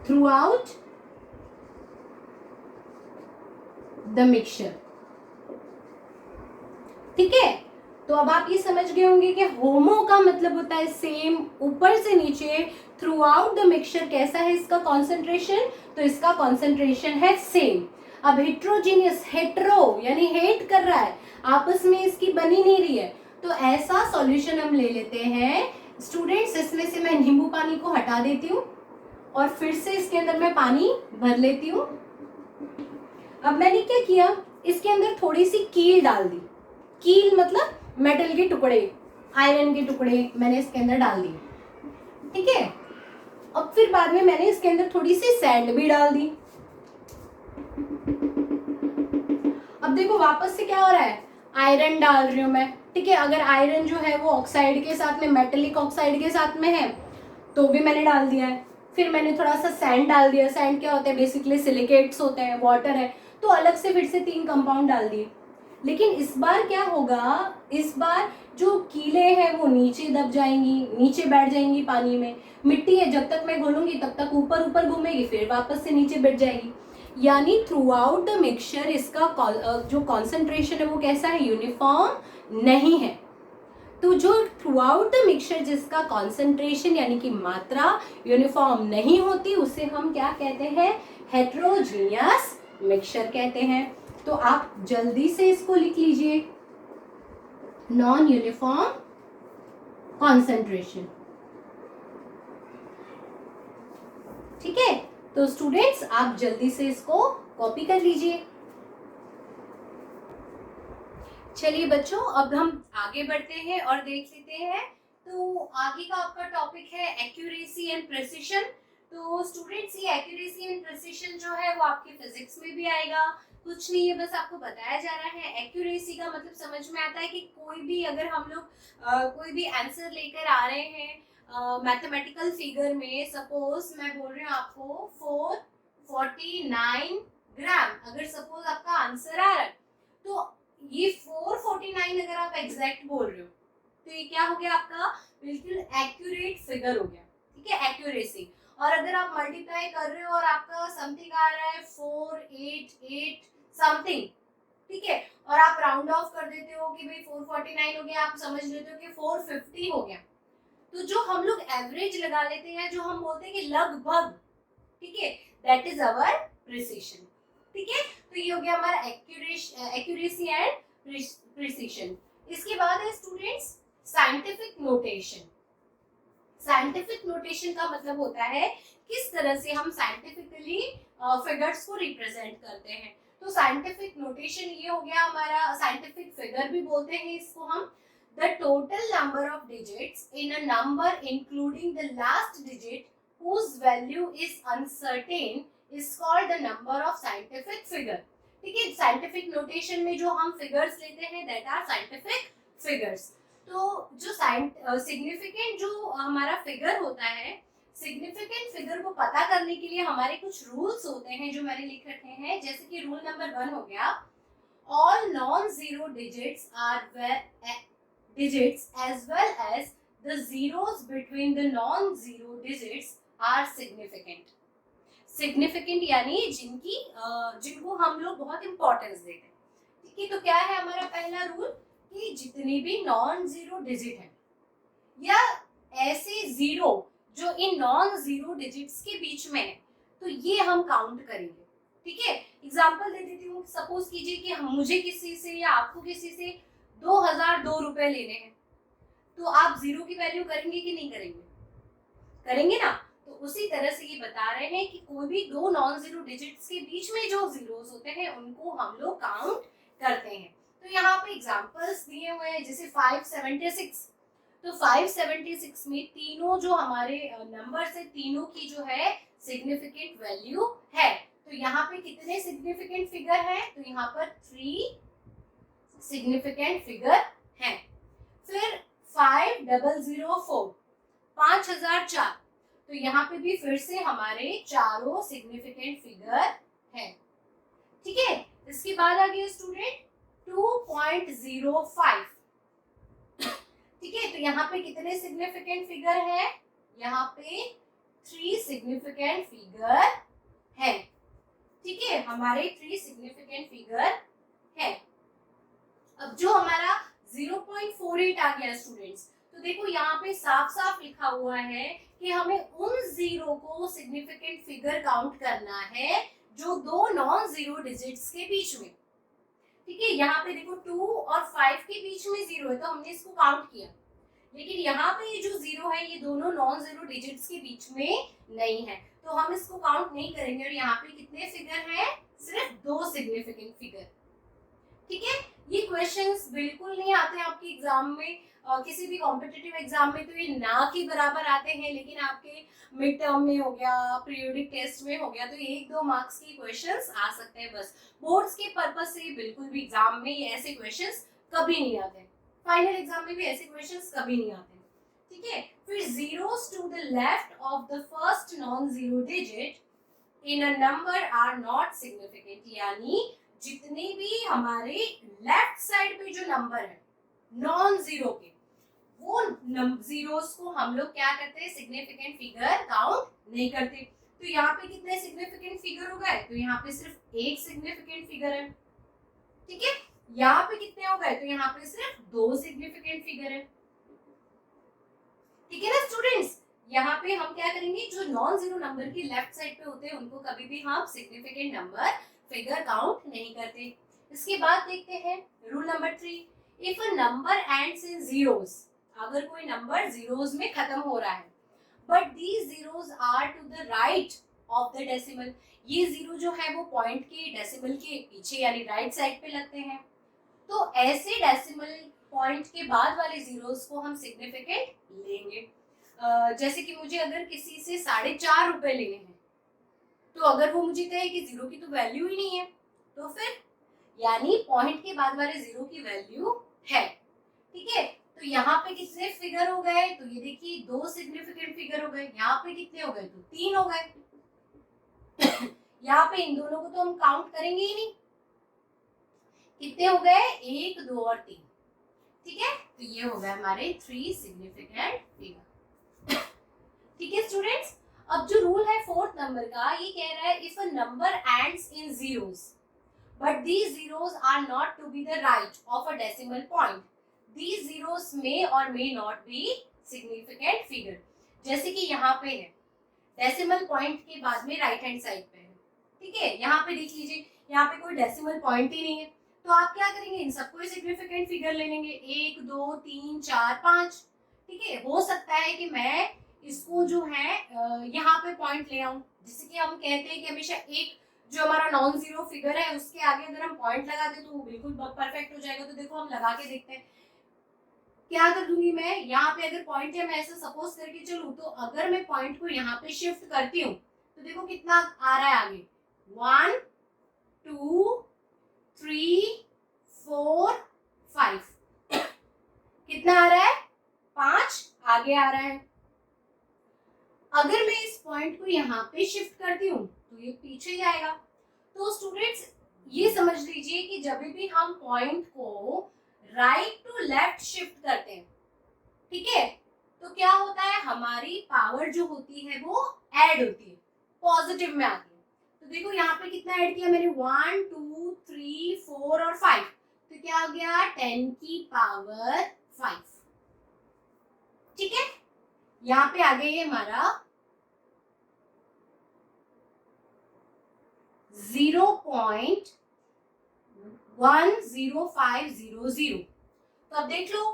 throughout the mixture। ठीक है, तो अब आप ये समझ गए होंगे कि होमो का मतलब होता है सेम, ऊपर से नीचे, थ्रू आउट द मिक्सचर कैसा है इसका कॉन्सेंट्रेशन, तो इसका कॉन्सेंट्रेशन है सेम। अब हेट्रोजीनियस, हेट्रो यानी हेट कर रहा है, आपस में इसकी बनी नहीं रही है, तो ऐसा सॉल्यूशन हम ले लेते हैं स्टूडेंट्स। इसमें से मैं नींबू पानी को हटा देती हूँ और फिर से इसके अंदर मैं पानी भर लेती हूँ। अब मैंने क्या किया, इसके अंदर थोड़ी सी कील डाल दी, कील मतलब मेटल के टुकड़े, आयरन के टुकड़े मैंने इसके अंदर डाल दिए, ठीक है। अब फिर बाद में मैंने इसके अंदर थोड़ी सी सैंड भी डाल दी। अब देखो वापस से क्या हो रहा है, आयरन डाल रही हूं मैं, ठीक है। अगर आयरन जो है वो ऑक्साइड के साथ में, मेटेलिक ऑक्साइड के साथ में है तो भी मैंने डाल दिया है। फिर मैंने थोड़ा सा सैंड डाल दिया, सैंड क्या होता है, बेसिकली सिलिकेट्स होते हैं, वाटर है, तो अलग से फिर से 3 कंपाउंड डाल दिए। लेकिन इस बार क्या होगा, इस बार जो कीले हैं वो नीचे दब जाएंगी, नीचे बैठ जाएंगी पानी में। मिट्टी है, जब तक मैं घोलूंगी तब तक ऊपर ऊपर घूमेगी, फिर वापस से नीचे बैठ जाएगी। यानी थ्रू आउट द मिक्सचर इसका जो कॉन्सेंट्रेशन है वो कैसा है, यूनिफॉर्म नहीं है। तो जो थ्रू आउट द मिक्सचर जिसका कॉन्सेंट्रेशन यानी कि मात्रा यूनिफॉर्म नहीं होती, उसे हम क्या कहते हैं, हेट्रोजीनियस मिक्सचर कहते हैं। तो आप जल्दी से इसको लिख लीजिए, नॉन यूनिफॉर्म कॉन्सेंट्रेशन, ठीक है। तो स्टूडेंट्स आप जल्दी से इसको कॉपी कर लीजिए। चलिए बच्चों, अब हम आगे बढ़ते हैं और देख लेते हैं। तो आगे का आपका टॉपिक है एक्यूरेसी एंड प्रिसिशन। तो स्टूडेंट्स ये एक्यूरेसी एंड प्रिसिशन जो है वो आपके फिजिक्स में भी आएगा, कुछ नहीं है, बस आपको बताया जा रहा है। एक्यूरेसी का मतलब समझ में आता है कि कोई भी, अगर हम लोग कोई भी आंसर लेकर आ रहे हैं मैथमेटिकल फिगर में, सपोज मैं बोल रही हूँ आपको 449 ग्राम, अगर सपोज आपका आंसर आ रहा है, तो ये 449 अगर आप एग्जैक्ट बोल रहे हो तो ये क्या हो गया, आपका बिल्कुल एक्यूरेट फिगर हो गया, ठीक है, एक्यूरेसी। और अगर आप मल्टीप्लाई कर रहे हो और आपका समथिंग आ रहा है 488 समथिंग, ठीक है, और आप राउंड ऑफ कर देते हो कि भाई 449 हो गया, आप समझ लेते हो कि 450 हो गया, तो जो हम लोग एवरेज लगा लेते हैं, जो हम बोलते हैं कि लगभग, ठीक है, दैट इज अवर प्रिसिशन, ठीक है। तो ये हो गया हमारा एक्यूरेसी एंड प्रिसिशन। इसके बाद है students scientific notation. Scientific notation का मतलब होता है किस तरह से हम साइंटिफिकली फिगर्स को रिप्रेजेंट करते हैं। तो साइंटिफिक नोटेशन ये हो गया हमारा, साइंटिफिक फिगर भी बोलते हैं इसको हम, the total number of digits in a number including the last digit whose value is uncertain is called the number of scientific figure, ठीक है। साइंटिफिक नोटेशन में जो हम फिगर्स लेते हैं दैट आर साइंटिफिक फिगर्स। तो जो सिग्निफिकेंट जो हमारा फिगर होता है, सिग्निफिकेंट फिगर को पता करने के लिए हमारे कुछ रूल्स होते हैं जो मैंने लिख रखे हैं, जैसे कि रूल नंबर 1 हो गया, all non-zero digits are digits as well as the zeros between the non-zero digits are significant। Significant यानी जिनको हम लोग बहुत इंपॉर्टेंस देते हैं, ठीक है। तो क्या है हमारा पहला रूल कि जितनी भी नॉन जीरो डिजिट है या ऐसे जीरो जो इन नॉन जीरो डिजिट्स के बीच में है, तो ये हम काउंट करेंगे, ठीक है। एग्जांपल दे देती हूँ, सपोज कीजिए कि मुझे किसी से या आपको किसी से 2002 रुपए लेने हैं, तो आप जीरो की वैल्यू करेंगे कि नहीं करेंगे, करेंगे ना। तो उसी तरह से ये बता रहे हैं कि कोई भी दो नॉन जीरो डिजिट्स के बीच में जो जीरोस होते हैं उनको हम लोग काउंट करते हैं। तो यहाँ पे एग्जांपल्स दिए हुए हैं, जैसे 576, तो 576 में तीनों जो हमारे नंबर्स है, तीनों की जो है सिग्निफिकेंट वैल्यू है। तो यहाँ पे कितने सिग्निफिकेंट फिगर है? तो यहाँ पर 3 सिग्निफिकेंट फिगर हैं। फिर 5004, 5004, तो यहाँ पे भी फिर से हमारे चारों सिग्निफिकेंट फिगर हैं। ठीक है, इसके बाद आ गया स्टूडेंट 2.05। ठीक है, तो यहाँ पे कितने सिग्निफिकेंट फिगर है? यहाँ पे 3 सिग्निफिकेंट फिगर है। ठीक है, हमारे 3 सिग्निफिकेंट फिगर है। अब जो हमारा 0.48 आ गया स्टूडेंट्स, तो देखो यहाँ पे साफ साफ लिखा हुआ है कि हमें उन जीरो को सिग्निफिकेंट फिगर काउंट करना है जो दो नॉन जीरो डिजिट्स के बीच में। ठीक है, यहाँ पे देखो 2 और 5 के बीच में जीरो है, तो हमने इसको काउंट किया। लेकिन यहाँ पे ये जो जीरो है, ये दोनों नॉन जीरो डिजिट्स के बीच में नहीं है, तो हम इसको काउंट नहीं करेंगे। और यहाँ पे कितने फिगर हैं? सिर्फ 2 सिग्निफिकेंट फिगर। ठीक है, ये क्वेश्चंस बिल्कुल नहीं आते हैं आपके एग्जाम में, किसी भी कॉम्पिटिटिव एग्जाम में तो ये ना के बराबर आते हैं, लेकिन आपके मिड टर्म में हो गया, पीरियोडिक टेस्ट में हो गया, तो 1-2 मार्क्स के क्वेश्चंस आ सकते हैं बस। बोर्ड्स के पर्पस से बिल्कुल भी एग्जाम में ये ऐसे क्वेश्चंस कभी नहीं आते, फाइनल एग्जाम में भी ऐसे क्वेश्चंस कभी नहीं आते। ठीक है, फिर zeros to the left of the first non-zero digit in a number are not significant, यानी जितने भी हमारे लेफ्ट साइड पे जो नंबर है नॉन जीरो के, वो जीरोस को हम लोग क्या करते हैं? सिग्निफिकेंट फिगर काउंट नहीं करते। तो यहाँ पे कितने सिग्निफिकेंट फिगर हो गए? तो यहाँ पे सिर्फ 1 सिग्निफिकेंट फिगर है। ठीक है, यहाँ पे कितने हो गए? तो यहाँ पे सिर्फ 2 सिग्निफिकेंट फिगर है। ठीक है ना स्टूडेंट्स, यहाँ पे हम क्या करेंगे? जो नॉन जीरो नंबर की लेफ्ट साइड पे होते हैं उनको कभी भी हम सिग्निफिकेंट नंबर फिगर काउंट नहीं करते। इसके बाद देखते हैं rule number 3, if a number ends in zeros, अगर कोई नंबर जीरोस में खत्म हो रहा है, but these zeros are to the right of the decimal, ये जीरो जो है वो पॉइंट के डेसिमल के पीछे यानी राइट साइड पे लगते हैं, तो ऐसे डेसिमल पॉइंट के बाद वाले जीरोस को हम सिग्निफिकेंट लेंगे। जैसे कि मुझे अगर किसी से 4.5 रुपए लेने हैं, तो अगर वो मुझे कहे कि जीरो की तो वैल्यू ही नहीं है, तो फिर यानी पॉइंट के बाद वाले जीरो की वैल्यू है। ठीक है, तो यहाँ पे कितने फिगर हो गए? तो ये देखिए 2 सिग्निफिकेंट फिगर हो गए। यहाँ पे कितने हो गए? तो 3 हो गए। यहाँ पे इन दोनों को तो हम काउंट करेंगे ही नहीं। कितने हो गए? 1, 2 और 3। ठीक है, तो ये हो गए हमारे 3 सिग्निफिकेंट फिगर। ठीक है स्टूडेंट्स, अब जो रूल है 4th नंबर का, ये कह रहा है if a number ends in zeros but these zeros are not to be the right of a decimal point, these zeros may or may not be significant figure. जैसे कि यहाँ पे है डेसिमल पॉइंट के बाद में राइट हैंड साइड पे है। ठीक है, यहाँ पे देख लीजिए, यहाँ पे कोई डेसिमल पॉइंट ही नहीं है, तो आप क्या करेंगे? इन सबको सिग्निफिकेंट फिगर ले लेंगे, 1, 2, 3, 4, 5। ठीक है, हो सकता है कि मैं इसको जो है यहाँ पे पॉइंट ले आऊं, जिससे कि हम कहते हैं कि हमेशा एक जो हमारा नॉन जीरो फिगर है उसके आगे अगर हम पॉइंट लगा दे तो वो बिल्कुल परफेक्ट हो जाएगा। तो देखो हम लगा के देखते हैं। क्या कर दूंगी मैं? यहाँ पे अगर पॉइंट है, मैं ऐसा सपोज करके चलूं, तो अगर मैं पॉइंट को यहाँ पे शिफ्ट करती हूँ तो देखो कितना आ रहा है आगे, 1, 2, 3, 4, 5। कितना आ रहा है? 5 आगे आ रहा है। अगर मैं इस पॉइंट को यहाँ पे शिफ्ट करती हूँ तो ये पीछे ही आएगा। तो स्टूडेंट्स ये समझ लीजिए कि जब भी हम पॉइंट को राइट टू लेफ्ट शिफ्ट करते हैं, ठीक है, तो क्या होता है? हमारी पावर जो होती है वो ऐड होती है, पॉजिटिव में आती है। तो देखो यहाँ पे कितना ऐड किया मैंने? 1, 2, 3, 4 और 5, तो क्या हो गया? 10 की पावर 5। ठीक है, यहाँ पे आ गया ये हमारा 0.10500। तो अब देख लो,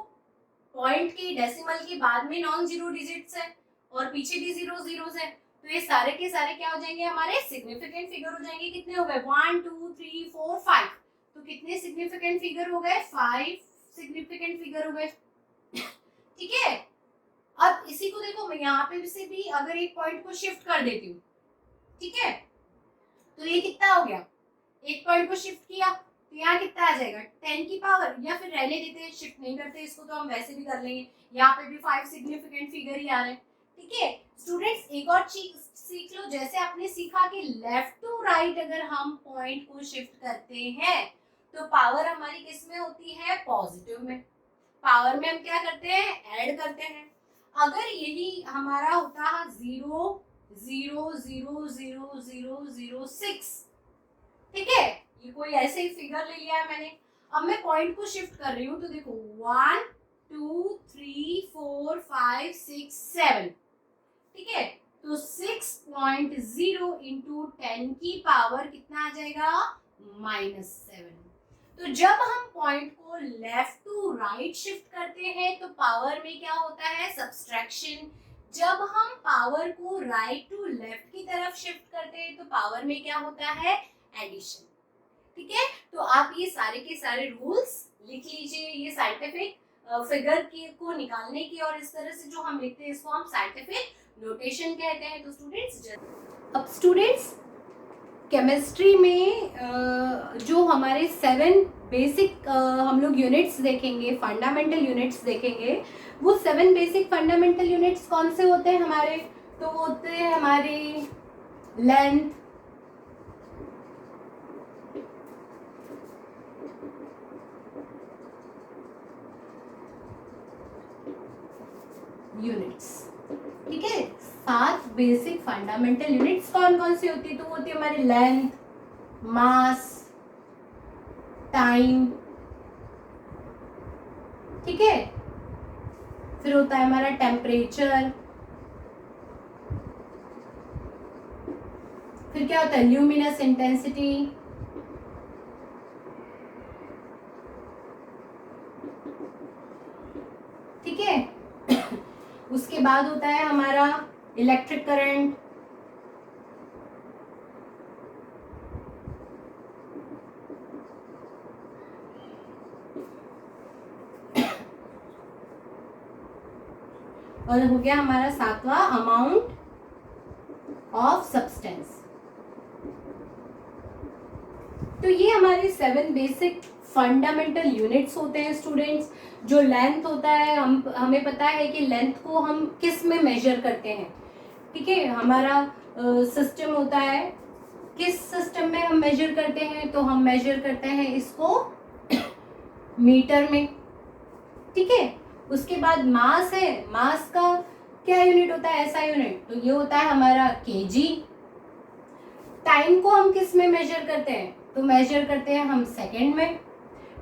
पॉइंट के डेसिमल के बाद में नॉन जीरो डिजिट्स है और पीछे भी जीरो जीरोस है, तो ये सारे के सारे क्या हो जाएंगे? हमारे सिग्निफिकेंट फिगर हो जाएंगे। कितने हो गए? 1, 2, 3, 4, 5। तो तो कितने सिग्निफिकेंट फिगर हो गए? 5 सिग्निफिकेंट फिगर हो गए। ठीक है, अब इसी को देखो, मैं यहाँ पे से भी अगर एक पॉइंट को शिफ्ट कर देती हूँ, ठीक है, तो ये कितना हो गया? एक पॉइंट को शिफ्ट किया तो यहाँ कितना आ जाएगा? 10 की पावर, या फिर रहने देते हैं, शिफ्ट नहीं करते इसको, तो हम वैसे भी कर लेंगे। यहाँ पे भी 5 सिग्निफिकेंट फिगर ही आ रहे हैं। ठीक है स्टूडेंट्स, एक और चीज सीख लो, जैसे आपने सीखा कि लेफ्ट टू राइट अगर हम पॉइंट को शिफ्ट करते हैं तो पावर हमारी किस में होती है? पॉजिटिव में। पावर में हम क्या करते हैं? ऐड करते हैं। अगर यही हमारा होता है 0.0000006, ठीक है, ये कोई ऐसे ही फिगर ले लिया है मैंने, अब मैं पॉइंट को शिफ्ट कर रही हूँ, तो देखो 1 2 3 4 5 6 7, ठीक है, तो 6.0 इंटू 10 की पावर कितना आ जाएगा? -7। तो जब हम पॉइंट को लेफ्ट टू राइट शिफ्ट करते हैं तो पावर में क्या होता है? सब्सट्रैक्शन। जब हम पावर को राइट टू लेफ्ट की तरफ शिफ्ट करते हैं तो पावर में क्या होता है? एडिशन। ठीक है, तो आप ये सारे के सारे रूल्स लिख लीजिए, ये साइंटिफिक फिगर को निकालने की, और इस तरह से जो हम लिखते हैं इसको हम साइंटिफिक नोटेशन कहते हैं। तो स्टूडेंट्स, अब स्टूडेंट्स केमिस्ट्री में जो हमारे 7 बेसिक हम लोग यूनिट्स देखेंगे, फंडामेंटल यूनिट्स देखेंगे, वो 7 बेसिक फंडामेंटल यूनिट्स कौन से होते हैं हमारे? तो वो होते हैं हमारे लेंथ, यूनिट्स। ठीक है, 7 बेसिक फंडामेंटल यूनिट्स कौन कौन सी होती है? तो होती है हमारी लेंथ, मास, टाइम, ठीक है, फिर होता है हमारा टेम्परेचर, फिर क्या होता है? ल्यूमिनस इंटेंसिटी, ठीक है, उसके बाद होता है हमारा इलेक्ट्रिक करंट, और हो गया हमारा 7वां अमाउंट ऑफ सब्सटेंस। तो ये हमारे 7 बेसिक फंडामेंटल यूनिट्स होते हैं स्टूडेंट्स। जो लेंथ होता है, हमें पता है कि लेंथ को हम किस में मेजर करते हैं। ठीक है, हमारा सिस्टम होता है, किस सिस्टम में हम मेजर करते हैं? तो हम मेजर करते हैं इसको मीटर में। ठीक है, उसके बाद मास है, मास का क्या यूनिट होता है? ऐसा यूनिट, तो ये होता है हमारा केजी। टाइम को हम किस में मेजर करते हैं? तो मेजर करते हैं हम सेकंड में।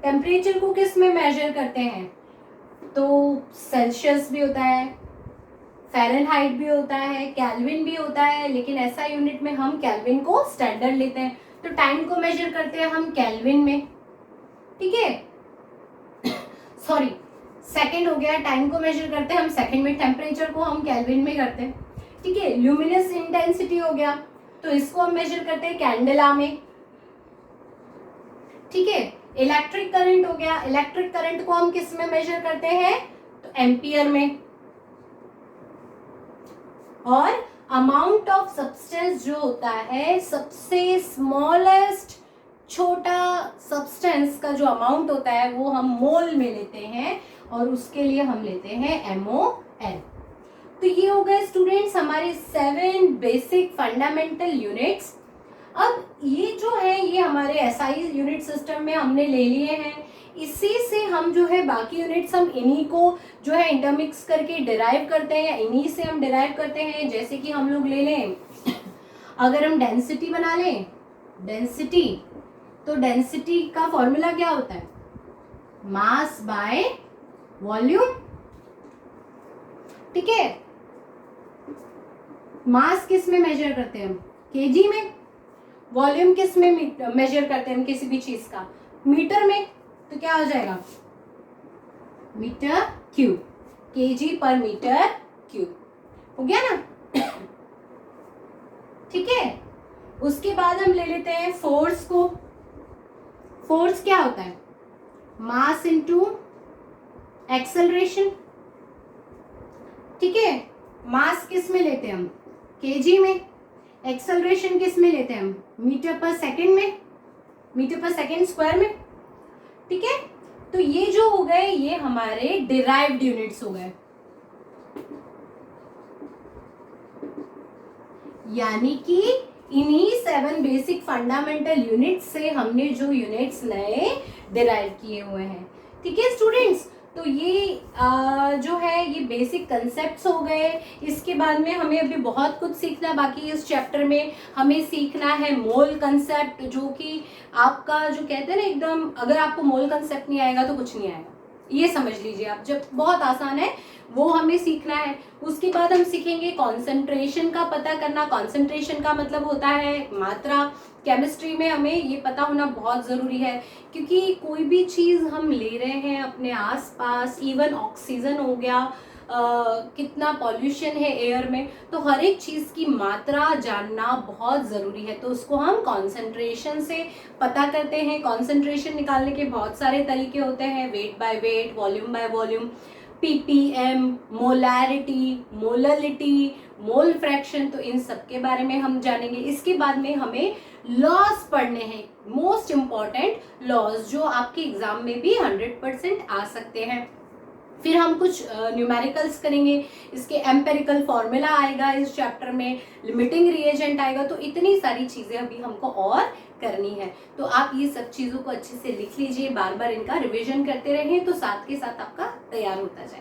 टेम्परेचर को किस में मेजर करते हैं? तो सेल्सियस भी होता है, फ़ारेनहाइट भी होता है, केल्विन भी होता है, लेकिन ऐसा यूनिट में हम केल्विन को स्टैंडर्ड लेते हैं। तो टाइम को मेजर करते हैं हम केल्विन में। ठीक है, सॉरी, सेकंड हो गया, टाइम को मेजर करते हैं हम सेकंड में, टेम्परेचर को हम केल्विन में करते हैं। ठीक है, ल्यूमिनस इंटेंसिटी हो गया, तो इसको हम मेजर करते हैं कैंडेला में। ठीक है, इलेक्ट्रिक करंट हो गया, इलेक्ट्रिक करंट को हम किस में मेजर करते हैं? तो एम्पियर में। और अमाउंट ऑफ सब्सटेंस जो होता है, सबसे स्मॉलेस्ट छोटा सब्सटेंस का जो अमाउंट होता है वो हम मोल में लेते हैं, और उसके लिए हम लेते हैं MOL। तो ये हो गए स्टूडेंट्स हमारे 7 बेसिक फंडामेंटल यूनिट्स। अब ये जो है ये हमारे SI यूनिट सिस्टम में हमने ले लिए हैं। इसी से हम जो है बाकी यूनिट्स हम इन्हीं को जो है इंटरमिक्स करके डिराइव करते हैं, या इन्हीं से हम डिराइव करते हैं। जैसे कि हम लोग ले लें, अगर हम डेंसिटी बना लें, डेंसिटी, तो डेंसिटी का फॉर्मूला क्या होता है? Mass by volume. ठीक है, मास किस में मेजर करते हैं हम? केजी में। वॉल्यूम किस में मेजर करते हैं हम किसी भी चीज का? मीटर में। तो क्या हो जाएगा? मीटर क्यूब, केजी पर मीटर क्यूब। हो गया ना? ठीक है, उसके बाद हम ले लेते हैं फोर्स को। फोर्स क्या होता है? मास इनटू एक्सेलरेशन, ठीक है। मास किस में लेते हैं हम? केजी में। एक्सेलरेशन किस में लेते हैं हम? मीटर पर सेकंड में, मीटर पर सेकंड स्क्वायर में, ठीक है। तो ये जो हो गए ये हमारे डिराइव्ड यूनिट्स हो गए, यानी कि इन्हीं 7 बेसिक फंडामेंटल यूनिट्स से हमने जो यूनिट्स नए डिराइव किए हुए हैं, ठीक है स्टूडेंट्स। तो ये जो है ये बेसिक कंसेप्ट्स हो गए। इसके बाद में हमें अभी बहुत कुछ सीखना बाकी इस चैप्टर में। हमें सीखना है मोल कंसेप्ट, जो कि आपका जो कहते हैं ना एकदम, अगर आपको मोल कंसेप्ट नहीं आएगा तो कुछ नहीं आएगा, ये समझ लीजिए आप, जब बहुत आसान है वो हमें सीखना है। उसके बाद हम सीखेंगे कॉन्सेंट्रेशन का पता करना। कॉन्सेंट्रेशन का मतलब होता है मात्रा। केमिस्ट्री में हमें ये पता होना बहुत ज़रूरी है, क्योंकि कोई भी चीज़ हम ले रहे हैं अपने आसपास, इवन ऑक्सीजन हो गया, कितना पॉल्यूशन है एयर में, तो हर एक चीज़ की मात्रा जानना बहुत ज़रूरी है। तो उसको हम कॉन्सेंट्रेशन से पता करते हैं। कॉन्सेंट्रेशन निकालने के बहुत सारे तरीके होते हैं, weight by weight, volume by volume, ppm, molarity, molality, mole fraction, तो इन सब के बारे में हम जानेंगे। इसके बाद में हमें लॉज पढ़ने हैं, मोस्ट इम्पॉर्टेंट लॉज, जो आपके एग्जाम में भी 100% आ सकते हैं। फिर हम कुछ न्यूमेरिकल्स करेंगे, इसके एम्पेरिकल फॉर्मूला आएगा इस चैप्टर में, लिमिटिंग रिएजेंट आएगा। तो इतनी सारी चीज़ें अभी हमको और करनी है। तो आप ये सब चीज़ों को अच्छे से लिख लीजिए, बार बार इनका रिवीजन करते रहें, तो साथ के साथ आपका तैयार होता जाए।